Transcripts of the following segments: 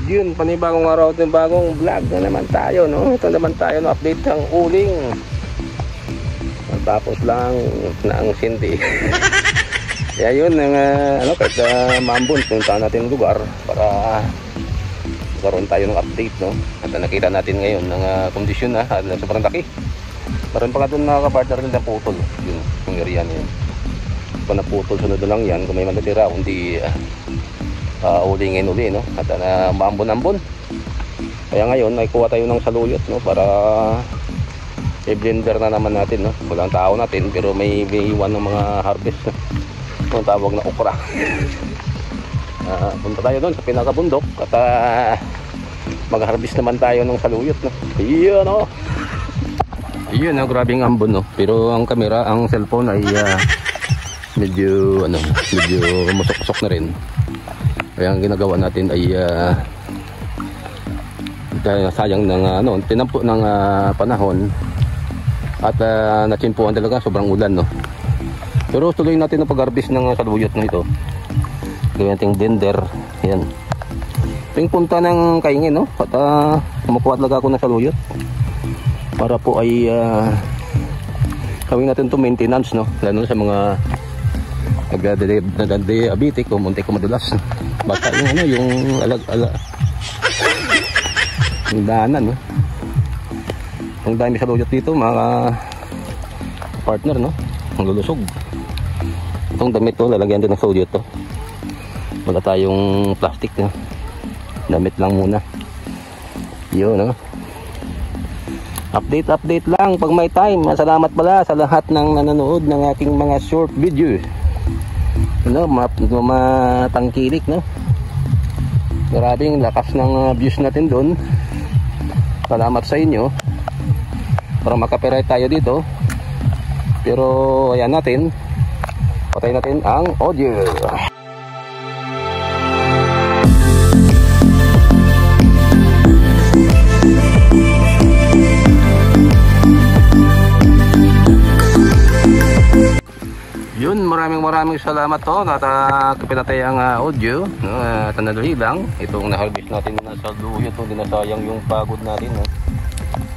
Yun, panibagong araw at bagong vlog na naman tayo, no? Ito naman tayo, no? Update ng uling. Tapos lang na ang sindi. Kaya yun, kahit maambon, punta natin ng lugar para magkaroon tayo ng update, no? At nakita natin ngayon ng kondisyon na sobrang laki. Meron pa ka doon mga kapartner na putol. Yun, yung area na yun. Kung naputol, sunod lang yan. Kung may matitira, kundi ulingin uli, no? At maambon-ambon. Kaya ngayon ay kuha tayo ng saluyot, no? Para i-blender na naman natin, no? Walang tao natin pero may iwan ng mga harvest, no? Ang tawag na okra. Punta tayo doon sa pinakabundok at mag-harvest naman tayo ng saluyot, no? Iyon, no? Iyon, no? Grabing ambon, no? Pero ang camera, ang cellphone ay medyo musok-musok na rin. Kaya ang ginagawa natin ay sayang ng tinampo ng panahon at natsimpuan talaga, sobrang ulan, no. Pero tuloy natin ang pag-harvest ng saluyot na ito. Gawin natin blender. Ayan. Ito yung punta ng kaingin, no. At kumukuha talaga ako ng saluyot para po ay gawin natin to maintenance, no. Lalo sa mga nagda-diabetic o muntik ko madulas. Basta yung yung daanan, no? Ang dami saluyot dito mga partner, no? Ang lulusog. Itong damit to, lalagyan din ng saluyot to. Wala tayong plastic, no? Damit lang muna. Yun, no? Update lang pag may time. Salamat pala sa lahat ng nanonood ng aking mga short videos. Matangkilik, no? Maraming lakas ng views natin doon. Salamat sa inyo. Para makaperay tayo dito. Pero ayan natin, patay natin ang audio. Yun, maraming salamat to. Kapinatay ang audio, no? Tanadali lang itong na-harvest natin na saluyot, no? Dinasayang yung pagod natin, no?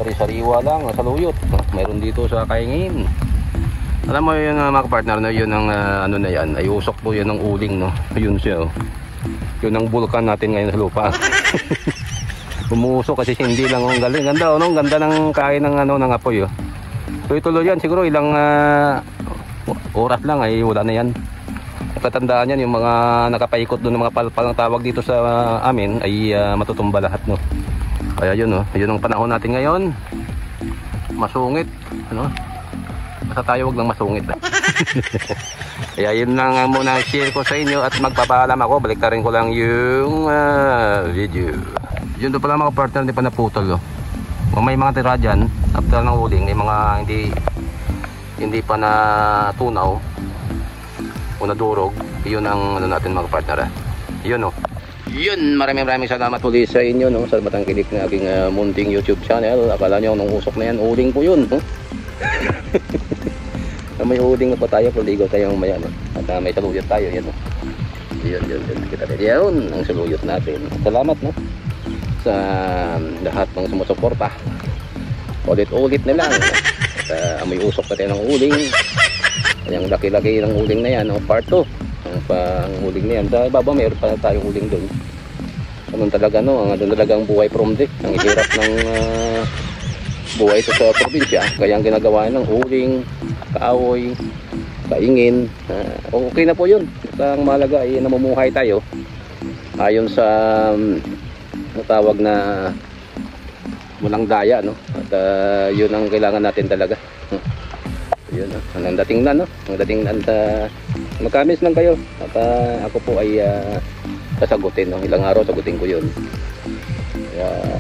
Sari-sariwa lang na saluyot, no? Mayroon dito sa kaingin. Alam mo yun mga partner, no? Yun ang na yan, ay usok po yun ng uling, no? Yun siya, oh. Yun ang bulkan natin ngayon sa lupa. Umusok kasi hindi lang ang galing. Ganda, no? Ganda ng kain ng ng apoy, oh. Tuloy-tuloy yan, siguro ilang oras lang ay wala na yan. Katandaan yan, yung mga nakapaikot doon ng mga palpal ng tawag dito sa amin ay matutumba lahat, no. Kaya yun, no, yun ang panahon natin ngayon. Masungit, ano. Basta tayo wag lang masungit. Kaya yun lang muna share ko sa inyo at magpapaalam ako. Baliktarin ko lang yung video. Yun doon pala mga partner, hindi pa naputol, oh. May mga tira dyan after ng uling, may mga hindi pa na tunaw o nadurog. Yun ang natin mga partner, yun, oh. Yun, maraming salamat ulit sa inyo, no, sa matangkilik na aking munting YouTube channel. Akala nyo nung usok na yan, uling po yun, no? May uling na pa tayo, puligo tayo mamaya, no? At may saluyot tayo, yan, no? Yun, kita rin yun ang saluyot natin. Salamat, no, sa lahat ng sumusuporta. Ulit na lang. May usok natin ng uling. Yung laki-laki ng uling na yan, no? Part 2 ang pang-uling na yan. Sa ibaba mayroon pa tayong uling doon. Anong talaga, no? Ang talagang buhay from the ang hirap ng buhay ito sa probinsya. Kaya ang ginagawa ng uling, kahoy, kaingin, okay na po yun. Ang mahalaga ay namumuhay tayo ayon sa tawag na walang daya, no? At yun ang kailangan natin talaga. Yun, ang dating na, no? Ang dating na, magkamis lang kayo. At ako po ay sasagutin, no? Ilang araw sagutin ko yun.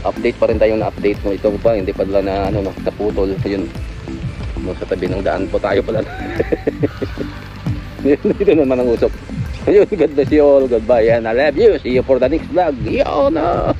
Update pa rin tayong na-update, no? Ito pa, hindi pa na naputol. Yun, no, sa tabi ng daan po tayo pala. Dito naman ang usok. Ayun, God bless you all. Goodbye and I love you. See you for the next vlog. Yun, no?